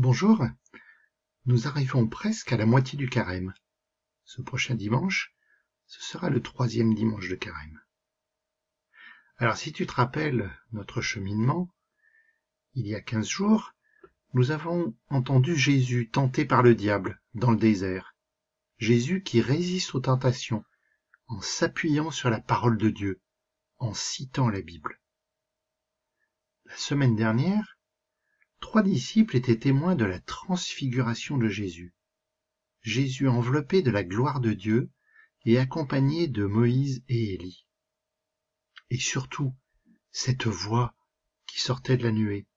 Bonjour, nous arrivons presque à la moitié du carême. Ce prochain dimanche, ce sera le 3e dimanche de carême. Alors si tu te rappelles notre cheminement, il y a 15 jours, nous avons entendu Jésus tenté par le diable dans le désert. Jésus qui résiste aux tentations en s'appuyant sur la parole de Dieu, en citant la Bible. La semaine dernière, 3 disciples étaient témoins de la transfiguration de Jésus. Jésus enveloppé de la gloire de Dieu et accompagné de Moïse et Élie. Et surtout, cette voix qui sortait de la nuée,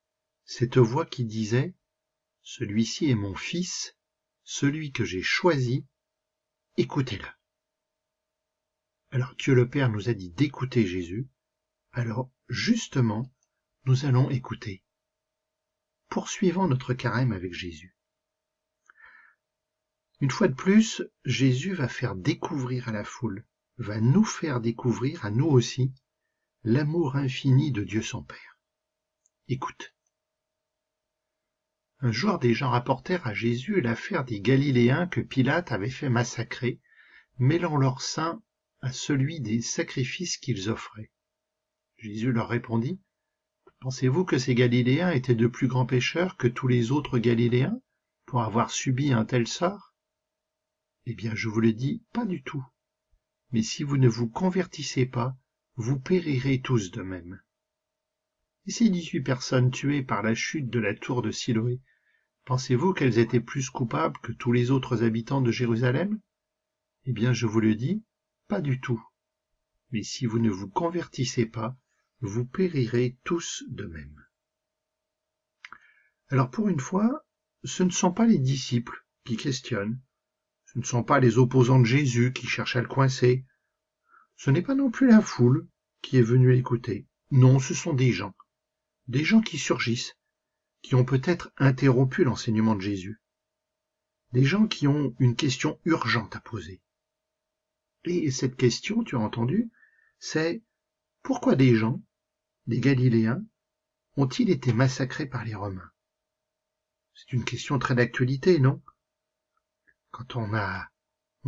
cette voix qui disait « Celui-ci est mon fils, celui que j'ai choisi, écoutez-le ». Alors Dieu le Père nous a dit d'écouter Jésus, alors justement, nous allons écouter. Poursuivons notre carême avec Jésus. Une fois de plus, Jésus va faire découvrir à la foule, va nous faire découvrir à nous aussi, l'amour infini de Dieu son Père. Écoute. Un jour, des gens rapportèrent à Jésus l'affaire des Galiléens que Pilate avait fait massacrer, mêlant leur sang à celui des sacrifices qu'ils offraient. Jésus leur répondit, « Pensez-vous que ces Galiléens étaient de plus grands pécheurs que tous les autres Galiléens pour avoir subi un tel sort ? Eh bien, je vous le dis, pas du tout. Mais si vous ne vous convertissez pas, vous périrez tous de même. » Et ces 18 personnes tuées par la chute de la tour de Siloé, pensez-vous qu'elles étaient plus coupables que tous les autres habitants de Jérusalem ? Eh bien, je vous le dis, pas du tout. Mais si vous ne vous convertissez pas, vous périrez tous de même. Alors pour une fois, ce ne sont pas les disciples qui questionnent, ce ne sont pas les opposants de Jésus qui cherchent à le coincer, ce n'est pas non plus la foule qui est venue l'écouter. Non, ce sont des gens qui surgissent, qui ont peut-être interrompu l'enseignement de Jésus, des gens qui ont une question urgente à poser. Et cette question, tu as entendu, c'est pourquoi des gens, des Galiléens, ont-ils été massacrés par les Romains? C'est une question très d'actualité, non? Quand on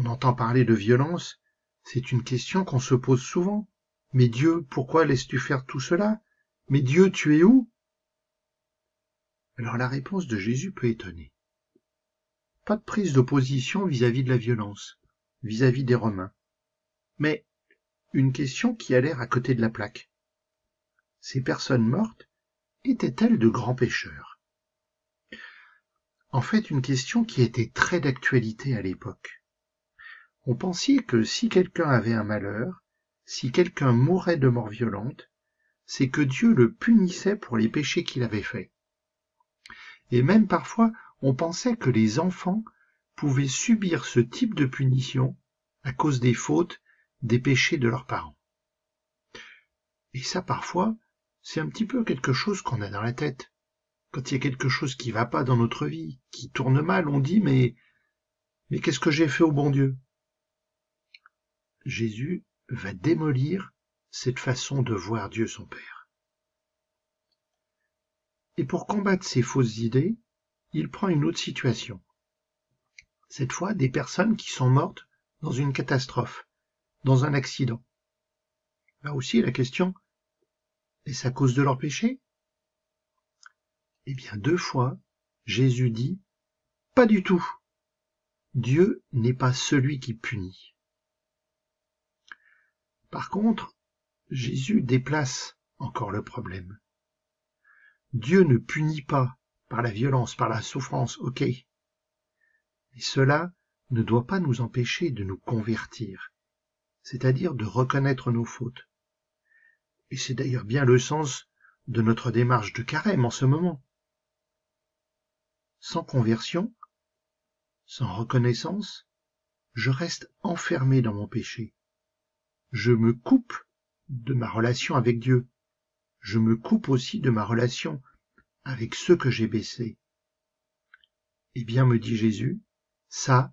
entend parler de violence, c'est une question qu'on se pose souvent. Mais Dieu, pourquoi laisses-tu faire tout cela? Mais Dieu, tu es où? Alors la réponse de Jésus peut étonner. Pas de prise d'opposition vis-à-vis de la violence, vis-à-vis des Romains. Mais une question qui a l'air à côté de la plaque. Ces personnes mortes étaient-elles de grands pécheurs? En fait, une question qui était très d'actualité à l'époque. On pensait que si quelqu'un avait un malheur, si quelqu'un mourait de mort violente, c'est que Dieu le punissait pour les péchés qu'il avait faits. Et même parfois, on pensait que les enfants pouvaient subir ce type de punition à cause des fautes, des péchés de leurs parents. Et ça, parfois, c'est un petit peu quelque chose qu'on a dans la tête. Quand il y a quelque chose qui va pas dans notre vie, qui tourne mal, on dit mais qu'est-ce que j'ai fait au bon Dieu? Jésus va démolir cette façon de voir Dieu son Père. Et pour combattre ces fausses idées, il prend une autre situation. Cette fois, des personnes qui sont mortes dans une catastrophe, dans un accident. Là aussi, la question, est-ce à cause de leur péché? Eh bien, 2 fois, Jésus dit, pas du tout. Dieu n'est pas celui qui punit. Par contre, Jésus déplace encore le problème. Dieu ne punit pas par la violence, par la souffrance, ok. Mais cela ne doit pas nous empêcher de nous convertir, c'est-à-dire de reconnaître nos fautes. Et c'est d'ailleurs bien le sens de notre démarche de carême en ce moment. Sans conversion, sans reconnaissance, je reste enfermé dans mon péché. Je me coupe de ma relation avec Dieu. Je me coupe aussi de ma relation avec ceux que j'ai baissés. Eh bien, me dit Jésus, ça,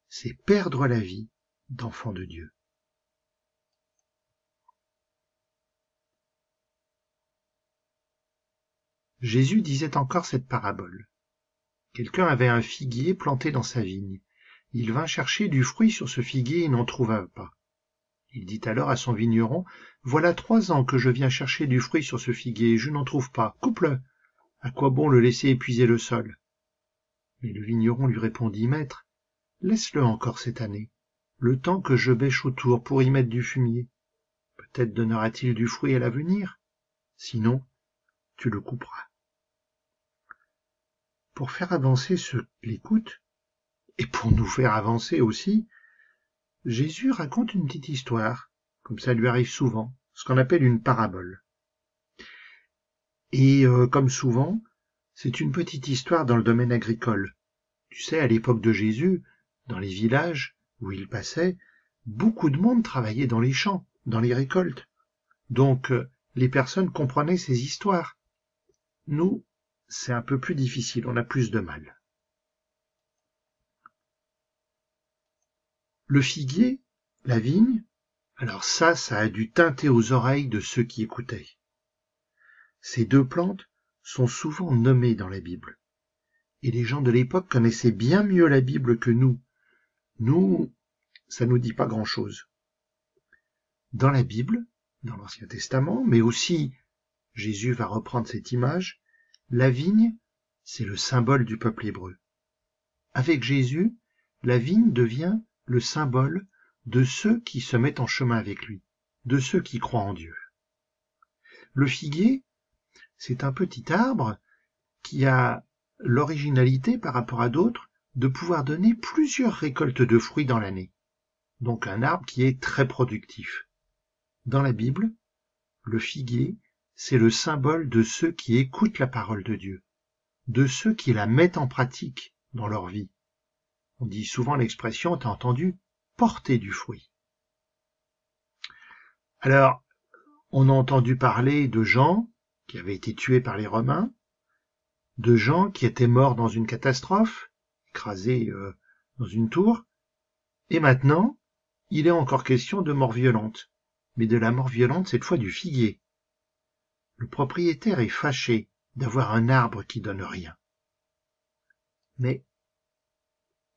c'est perdre la vie d'enfant de Dieu. Jésus disait encore cette parabole. Quelqu'un avait un figuier planté dans sa vigne. Il vint chercher du fruit sur ce figuier et n'en trouva pas. Il dit alors à son vigneron, « Voilà 3 ans que je viens chercher du fruit sur ce figuier, je n'en trouve pas, coupe-le. À quoi bon le laisser épuiser le sol ?» Mais le vigneron lui répondit, « Maître, laisse-le encore cette année, le temps que je bêche autour pour y mettre du fumier. Peut-être donnera-t-il du fruit à l'avenir. Sinon, tu le couperas. » Pour faire avancer ceux qui l'écoutent, et pour nous faire avancer aussi, Jésus raconte une petite histoire, comme ça lui arrive souvent, ce qu'on appelle une parabole. Et comme souvent, c'est une petite histoire dans le domaine agricole. Tu sais, à l'époque de Jésus, dans les villages où il passait, beaucoup de monde travaillait dans les champs, dans les récoltes. Donc, les personnes comprenaient ces histoires. Nous, c'est un peu plus difficile, on a plus de mal. Le figuier, la vigne, alors ça a dû tinter aux oreilles de ceux qui écoutaient. Ces 2 plantes sont souvent nommées dans la Bible. Et les gens de l'époque connaissaient bien mieux la Bible que nous. Nous, ça nous dit pas grand-chose. Dans la Bible, dans l'Ancien Testament, mais aussi, Jésus va reprendre cette image, la vigne, c'est le symbole du peuple hébreu. Avec Jésus, la vigne devient le symbole de ceux qui se mettent en chemin avec lui, de ceux qui croient en Dieu. Le figuier, c'est un petit arbre qui a l'originalité par rapport à d'autres de pouvoir donner plusieurs récoltes de fruits dans l'année. Donc un arbre qui est très productif. Dans la Bible, le figuier, c'est le symbole de ceux qui écoutent la parole de Dieu, de ceux qui la mettent en pratique dans leur vie. On dit souvent l'expression, t'as entendu, porter du fruit. Alors, on a entendu parler de gens qui avaient été tués par les Romains, de gens qui étaient morts dans une catastrophe, écrasés dans une tour, et maintenant, il est encore question de mort violente, mais de la mort violente cette fois du figuier. Le propriétaire est fâché d'avoir un arbre qui donne rien. Mais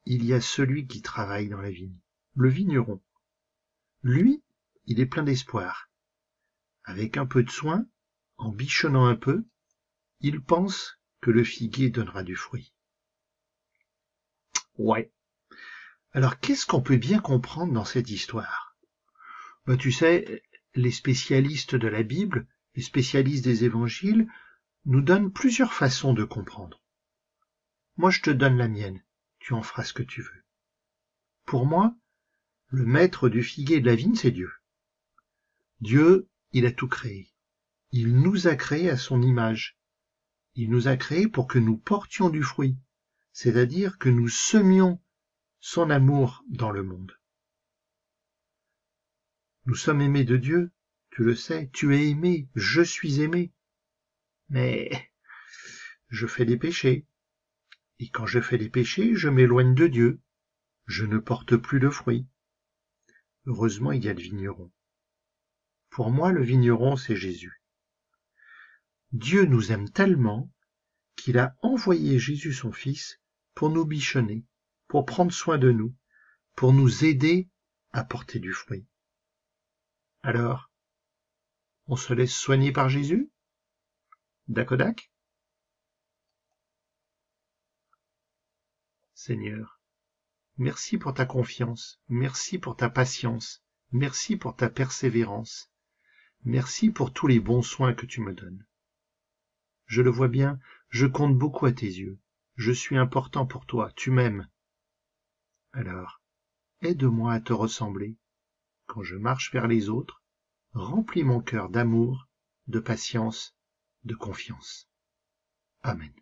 il y a celui qui travaille dans la vigne, le vigneron. Lui, il est plein d'espoir. Avec un peu de soin, en bichonnant un peu, il pense que le figuier donnera du fruit. Ouais. Alors, qu'est-ce qu'on peut bien comprendre dans cette histoire? Tu sais, les spécialistes de la Bible, les spécialistes des évangiles, nous donnent plusieurs façons de comprendre. Moi, je te donne la mienne. Tu en feras ce que tu veux. Pour moi, le maître du figuier et de la vigne, c'est Dieu. Dieu, il a tout créé. Il nous a créés à son image. Il nous a créés pour que nous portions du fruit, c'est-à-dire que nous semions son amour dans le monde. Nous sommes aimés de Dieu, tu le sais, tu es aimé, je suis aimé. Mais je fais des péchés. Et quand je fais des péchés, je m'éloigne de Dieu. Je ne porte plus de fruits. Heureusement, il y a le vigneron. Pour moi, le vigneron, c'est Jésus. Dieu nous aime tellement qu'il a envoyé Jésus son Fils pour nous bichonner, pour prendre soin de nous, pour nous aider à porter du fruit. Alors, on se laisse soigner par Jésus? Dacodac? Seigneur, merci pour ta confiance, merci pour ta patience, merci pour ta persévérance, merci pour tous les bons soins que tu me donnes. Je le vois bien, je compte beaucoup à tes yeux, je suis important pour toi, tu m'aimes. Alors, aide-moi à te ressembler. Quand je marche vers les autres, remplis mon cœur d'amour, de patience, de confiance. Amen.